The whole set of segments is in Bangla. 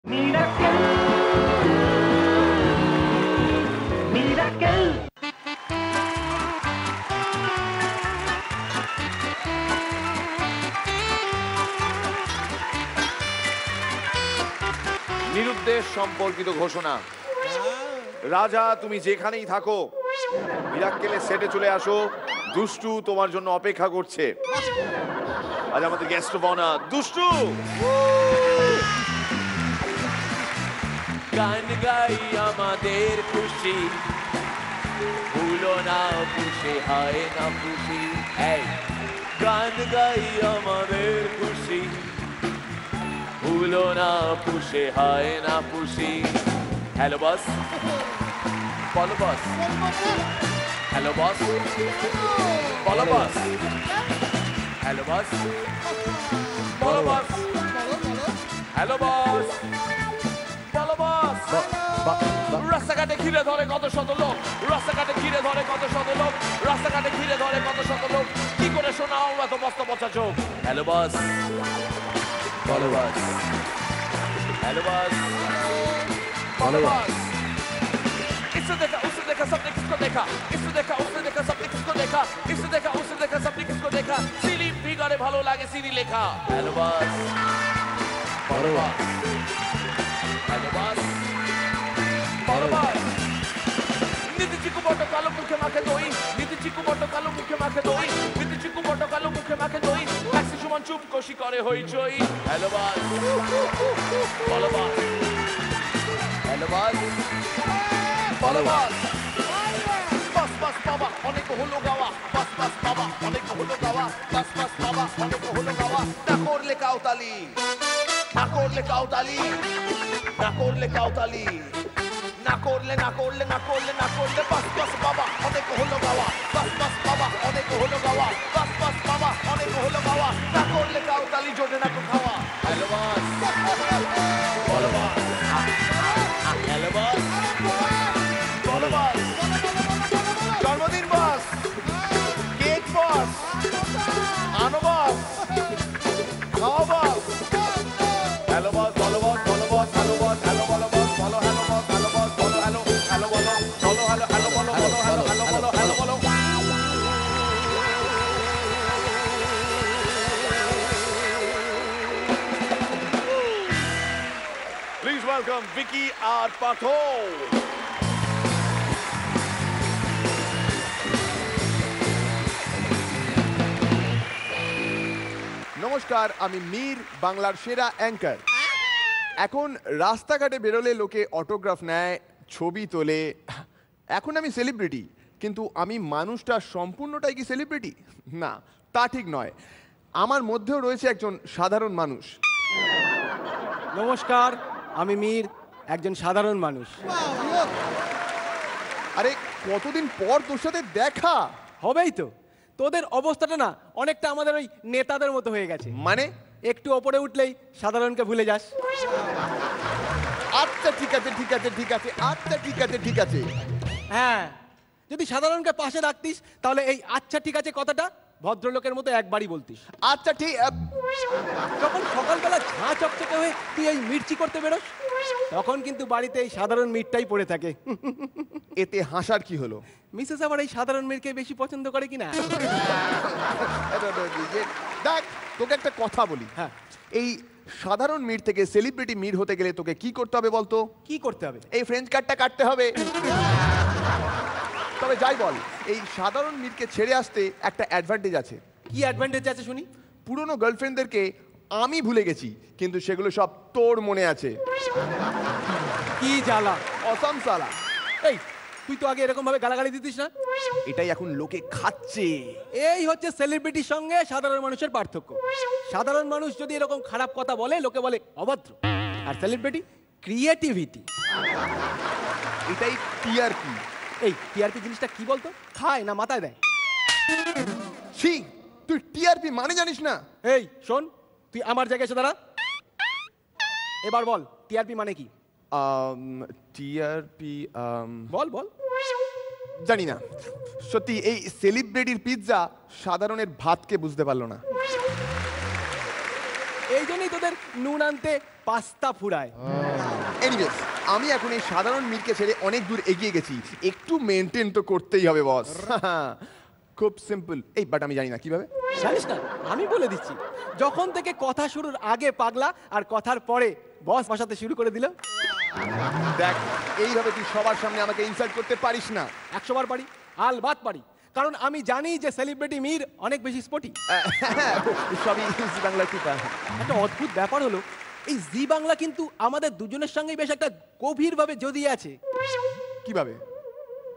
নিরুদ্দেশ সম্পর্কিত ঘোষণা। রাজা, তুমি যেখানেই থাকো, মিরাক্কেলের সেটে চলে আসো। দুষ্টু তোমার জন্য অপেক্ষা করছে। আজ আমাদের গেস্ট অফ অনার দুষ্টু। গান গাই আমাদের খুশি, ভুলো না খুশি হয় না খুশি। গান গাই আমাদের খুশি, ভুলো না খুশি হয় না খুশি। হ্যালো বস, বলো বস। হ্যালো বস, বলো বস। হ্যালো বস, বলো বস। হ্যালো বস, বলো বস। রাস্তাঘাটে ঘিরে ধরে কত শত লোক, রাস্তাঘাটে ঘিরে ধরে কত শত লোক, রাস্তাঘাটে ঘিরে ধরে কত শত লোক। কি করে শোনাও এত মস্ত পচা চোখ? হ্যালো বস, বলো বস। হ্যালো বস, বলো বস। इसे देखा उसे देखा सबने किसको देखा, इसे देखा उसे देखा सबने किसको देखा, इसे देखा उसे देखा सबने किसको देखा। सिली फिगारे ভালো লাগে সিরি লেখা। হ্যালো বস, বলো বস। হ্যালো বস, বলো বস। নীতি চিকু বটো কালো মুখে মাখে দই, নীতি চিকু বটো কালো মুখে মাখে দই, নীতি চিকু বটো কালো মুখে মাখে দই। ট্যাক্সি সমান চুপ কষি করে হইচই। হ্যালো বস, বলো বস। হ্যালো বস, বলো বস। বাস বাস বাবা অনেক হলো গাওয়া, বাস বাস বাবা অনেক হলো গাওয়া, বাস বাস বাবা অনেক হলো গাওয়া। না করলে কাউতালি, না করলে কাউতালি, না করলে কাউতালি, না করলে না করলে না করলে না করলে। বাস বাস বাবা অনেক হলো গাওয়া, বাস বাস বাবা অনেক হলো গাওয়া, বাস বাস বাবা অনেক হলো গাওয়া। না করলে কাউতালি জোটে না তো খাওয়া। হ্যালো বাস, বলো বাস। হ্যালো বাস, বলো বাস। জন্মদিন বাস, কেক বাস, আনো বাস, খাওয়া বাস। হ্যালো বাস, বলো বাস, বলো বাস। হ্যালো বাস, হ্যালো বলো বাস, বলো হ্যালো বাস, হ্যালো বাস, বলো হ্যালো, হ্যালো বলো, বলো হ্যালো, হ্যালো বলো, বলো হ্যালো, হ্যালো বলো, হ্যালো বলো। Please welcome Vicky R. Pathol. নমস্কার, আমি মীর, বাংলার সেরা অ্যাঙ্কার। এখন রাস্তাঘাটে বেরোলে লোকে অটোগ্রাফ নেয়, ছবি তোলে। এখন আমি সেলিব্রিটি, কিন্তু আমি মানুষটা সম্পূর্ণটাই কি সেলিব্রিটি? না, তা ঠিক নয়। আমার মধ্যেও রয়েছে একজন সাধারণ মানুষ। নমস্কার, আমি মীর, একজন সাধারণ মানুষ। আরে কতদিন পর তোর সাথে দেখা। হবেই তো, তোদের অবস্থাটা না অনেকটা আমাদের ওই নেতাদের মতো হয়ে গেছে। মানে একটু ওপরে উঠলেই সাধারণকে ভুলে যাস। আচ্ছা ঠিক আছে, ঠিক আছে, ঠিক আছে, আচ্ছা ঠিক আছে, ঠিক আছে। হ্যাঁ, যদি সাধারণকে পাশে রাখতিস তাহলে এই আচ্ছা ঠিক আছে কথাটা ভদ্রলোকের মতো একবারই বলতিস। আচ্ছা ঠিক। যখন সকালবেলা ঝাঁ চকচকে হয়ে তুই এই মির্চি করতে বেরোস, তখন কিন্তু বাড়িতে এই সাধারণ মিটটাই পড়ে থাকে। এতে হাসার কি হলো? মিসেস আবার এই সাধারণ মিরকে বেশি পছন্দ করে কিনা। দেখ, তোকে একটা কথা বলি। হ্যাঁ, এই সাধারণ মির থেকে সেলিব্রিটি মির হতে গেলে তোকে কি করতে হবে বলতো? কি করতে হবে? এই ফ্রেঞ্চ কাটটা কাটতে হবে। তবে যাই বল, এই সাধারণ মিরকে ছেড়ে আসতে একটা অ্যাডভান্টেজ আছে। কি অ্যাডভান্টেজ আছে শুনি? পুরনো গার্লফ্রেন্ডদেরকে আমি ভুলে গেছি, কিন্তু সেগুলো সব তোর মনে আছে। কি জ্বালা, অসম সালা। এই তুই তো আগে এরকম ভাবে গালাগালি দিতিস না। এটাই এখন লোকে খাচ্ছে। এই হচ্ছে সেলিব্রিটির সঙ্গে সাধারণ মানুষের পার্থক্য। সাধারণ মানুষ যদি এরকম খারাপ কথা বলে, লোকে বলে অভদ্র, আর সেলিব্রিটি ক্রিয়েটিভিটি। এটাই টিআরপি। এই টিআরপি জিনিসটা কি বলতো? খায় না মাথায় দেয়? ছি, তুই টিআরপি মানে জানিস না? এই শোন, তুই আমার জায়গায় এসে দাঁড়া। এবার বল টিআরপি মানে কি? টিআরপি বল বল। জানি না সত্যি। এই সেলিব্রিটির পিৎজা সাধারণের ভাতকে বুঝতে পারলো না। সেই জন্যই তোদের নুন আনতে পাস্তা ফুরায়। এনিওয়েজ, আমি এখন এই সাধারণ মিরকে ছেড়ে অনেক দূর এগিয়ে গেছি, একটু মেনটেন তো করতেই হবে বস। খুব সিম্পল। এই বাট আমি জানি না কিভাবে। জানিস না, আমি বলে দিচ্ছি। যখন থেকে কথা শুরুর আগে পাগলা আর কথার পরে বস বসাতে শুরু করে দিল। দেখ, এইভাবে তুই সবার সামনে আমাকে ইনসাল্ট করতে পারিস না। 100 বার পারি, আলবাত পারি, কারণ আমি জানি যে সেলিব্রিটি মীর অনেক বেশি স্পোর্টি। সবই জি বাংলার কৃপা। একটা অদ্ভুত ব্যাপার হলো, এই জি বাংলা কিন্তু আমাদের দুজনের সঙ্গেই বেশ একটা গভীরভাবে জড়িয়ে আছে। কিভাবে?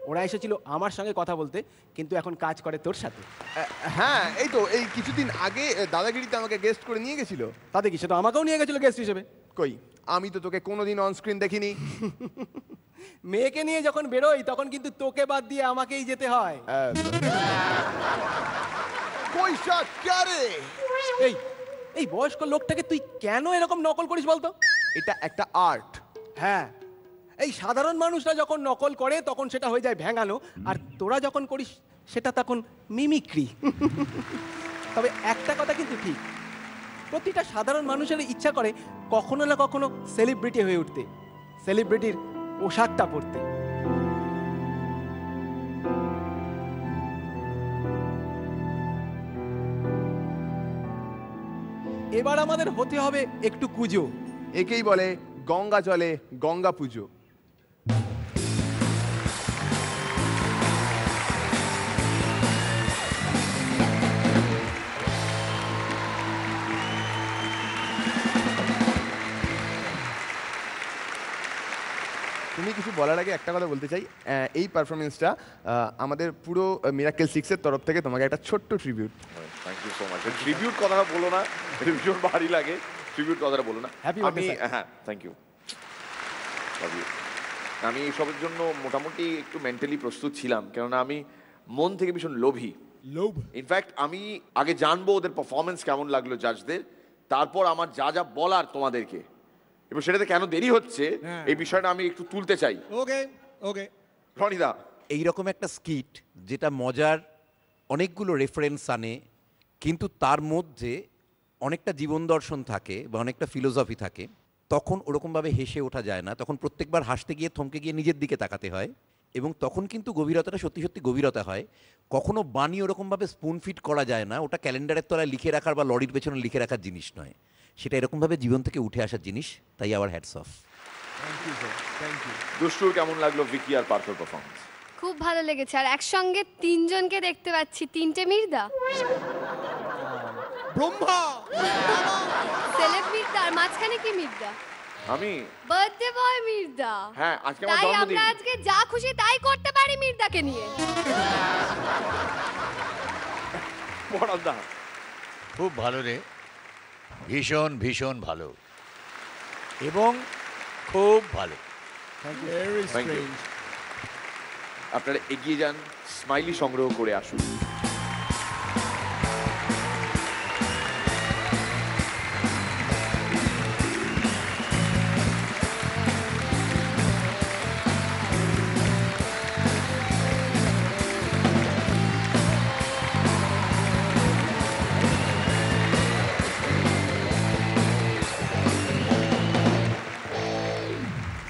ওরা এসেছিল আমার সঙ্গে কথা বলতে, কিন্তু এখন কাজ করে তোর সাথে। হ্যাঁ, এই তো এই কিছুদিন আগে দাদাগিরিতে আমাকে গেস্ট করে নিয়ে গেছিল। তাতে কি, সেটা আমাকেও নিয়ে গেছিল গেস্ট হিসেবে। কই, আমি তো তোকে কোনোদিন অন স্ক্রিন দেখিনি। মেয়েকে নিয়ে যখন বেরোই তখন কিন্তু তোকে বাদ দিয়ে আমাকেই যেতে হয়। কই শট ক্যারে? এই এই বয়স্ক লোকটাকে তুই কেন এরকম নকল করিস বলতো? এটা একটা আর্ট। হ্যাঁ, এই সাধারণ মানুষরা যখন নকল করে তখন সেটা হয়ে যায় ভ্যাঙানো, আর তোরা যখন করিস সেটা তখন মিমিক্রি। তবে একটা কথা কিন্তু ঠিক, প্রতিটা সাধারণ মানুষের ইচ্ছা করে কখনো না কখনো সেলিব্রিটি হয়ে উঠতে, সেলিব্রিটির পোশাকটা পরতে। এবার আমাদের হতে হবে একটু কুজো। একেই বলে গঙ্গা জলে গঙ্গা পুজো। তুমি কিছু বলার আগে একটা কথা বলতে চাই, এই পারফরমেন্সটা আমাদের পুরো মিরাকেল 6-এর তরফ থেকে তোমাকে একটা ছোট্ট tribute. Thank you so much. Tribute কথাটা বলো না, ভীষণ ভারী লাগে। ট্রিবিউট কথাটা বলো না। আমি হ্যাঁ, থ্যাংক ইউ। আমি এইসবের জন্য মোটামুটি একটু মেন্টালি প্রস্তুত ছিলাম, কেননা আমি মন থেকে ভীষণ লোভী। ইনফ্যাক্ট আমি আগে জানবো ওদের পারফরমেন্স কেমন লাগলো জাজদের, তারপর আমার যা যা বলার তোমাদেরকে, এবং সেটাতে কেন দেরি হচ্ছে এই বিষয়টা আমি একটু তুলতে চাই। ওকে ওকে রনিদা, এইরকম একটা স্কিট যেটা মজার অনেকগুলো রেফারেন্স আনে, কিন্তু তার মধ্যে অনেকটা জীবন দর্শন থাকে বা অনেকটা ফিলোসফি থাকে, তখন ওরকমভাবে হেসে ওঠা যায় না। তখন প্রত্যেকবার হাসতে গিয়ে থমকে গিয়ে নিজের দিকে তাকাতে হয়, এবং তখন কিন্তু গভীরতাটা সত্যি সত্যি গভীরতা হয়। কখনো বাণী ওরকমভাবে স্পুন ফিট করা যায় না, ওটা ক্যালেন্ডারের তলায় লিখে রাখার বা লরির পেছনে লিখে রাখার জিনিস নয়, সেটা এরকমভাবে জীবন থেকে উঠে আসার জিনিস। তাই আবার hats off. Thank you sir, thank you. দুষ্টুর কেমন লাগলো ভিকি আর পার্থর পারফরমেন্স? খুব ভালো লেগেছে, আর একসঙ্গে তিনজনকে দেখতে পাচ্ছি, তিনটে মির্দা, ব্রহ্মা সেলেব মির্দা, আর মাঝখানে কি মির্দা? আমি বার্থডে বয় মির্দা। হ্যাঁ, আজকে আমার তাই জন্মদিন। আমরা আজকে যা খুশি তাই করতে পারি মির্দাকে নিয়ে। বড়দা, খুব ভালো রে, ভীষণ ভীষণ ভালো, এবং খুব ভালো। Thank you. আপনারা এগিয়ে যান, স্মাইলি সংগ্রহ করে আসুন।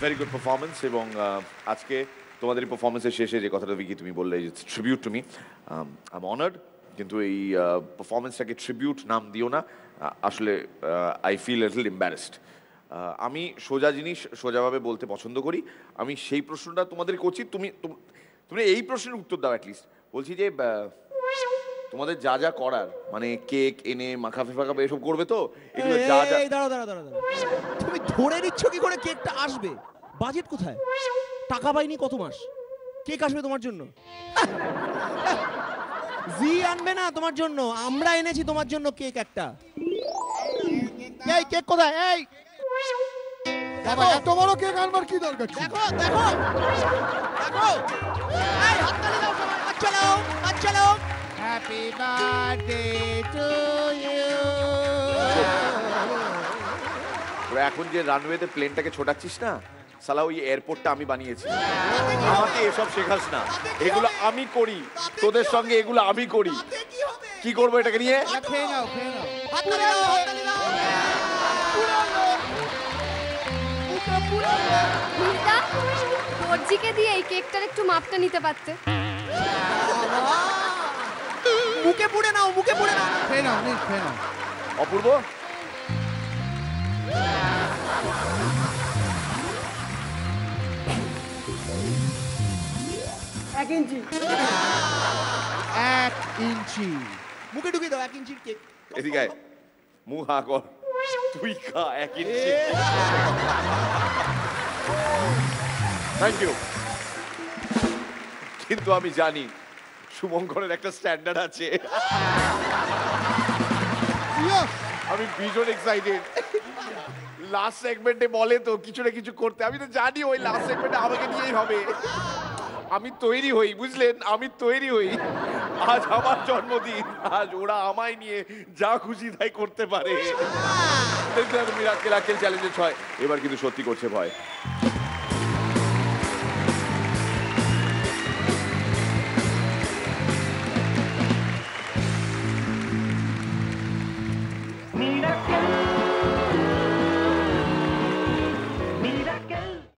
Very good performance. এবং আজকে তোমাদের এই পারফরমেন্সের শেষে যে কথাটা ভিকি তুমি বললে, tribute to me, I am honoured, কিন্তু এই পারফরমেন্সটাকে ট্রিবিউট নাম দিও না। আসলে আই ফিল লিটল এম্বারেসড। আমি সোজা জিনিস সোজাভাবে বলতে পছন্দ করি। আমি সেই প্রশ্নটা তোমাদের করছি, তুমি তুমি এই প্রশ্নের উত্তর দাও অ্যাটলিস্ট। বলছি যে তোমাদের যা যা করার, মানে কেক এনে মাখাফে ফাখাফে এসব করবে তো, এগুলো যা যা। দাঁড়া, তুমি ধরে নিচ্ছ কি করে কেকটা আসবে? বাজেট কোথায়? টাকা পাইনি কত মাস, কেক আসবে তোমার জন্য? জি আনবে না তোমার জন্য, আমরা এনেছি তোমার জন্য কেক একটা। এই কেক কোথায়? এই দেখো, এত বড় কেক আনবার কি দরকার? দেখো দেখো দেখো, এই হাততালি দাও সবাই, আচ্ছা নাও। Happy birthday to you. তোরা এখন যে রানওয়েতে প্লেনটাকে ছোটাচ্ছিস না, সালা ওই এয়ারপোর্টটা আমি বানিয়েছি। আমাকে এসব শেখাস না, এগুলো আমি করি, তোদের সঙ্গে এগুলো আমি করি। কি করবো এটাকে নিয়ে? খেয়ে নাও, হাততালি দাও। মির্জা, দর্জিকে দিয়ে এই কেকটার একটু মাপটা নিতে পারতে। মুখে পুড়ে নাও, মুখে পুড়ে নাও। খেয়ে নাও, নিস, খেয়ে নাও। অপূর্ব, এক ইঞ্চি মুখে ঢুকিয়ে দাও 1 ইঞ্চির কেক। এদিকে আয়। মুখ হা কর, তুই খা 1 ইঞ্চি। Thank you. কিন্তু আমি জানি শুভঙ্করের একটা স্ট্যান্ডার্ড আছে। আমি ভীষণ এক্সাইটেড। লাস্ট সেগমেন্টে বলে তো কিছু না কিছু করতে, আমি তো জানি ওই লাস্ট সেগমেন্টে আমাকে নিয়েই হবে। আমি তৈরি হই, বুঝলেন, আমি তৈরি হই। আজ আমার জন্মদিন, আজ ওরা আমায় নিয়ে যা খুশি তাই করতে পারে। মিরাক্কেল চ্যালেঞ্জের 6 এবার কিন্তু সত্যি করছে ভয়।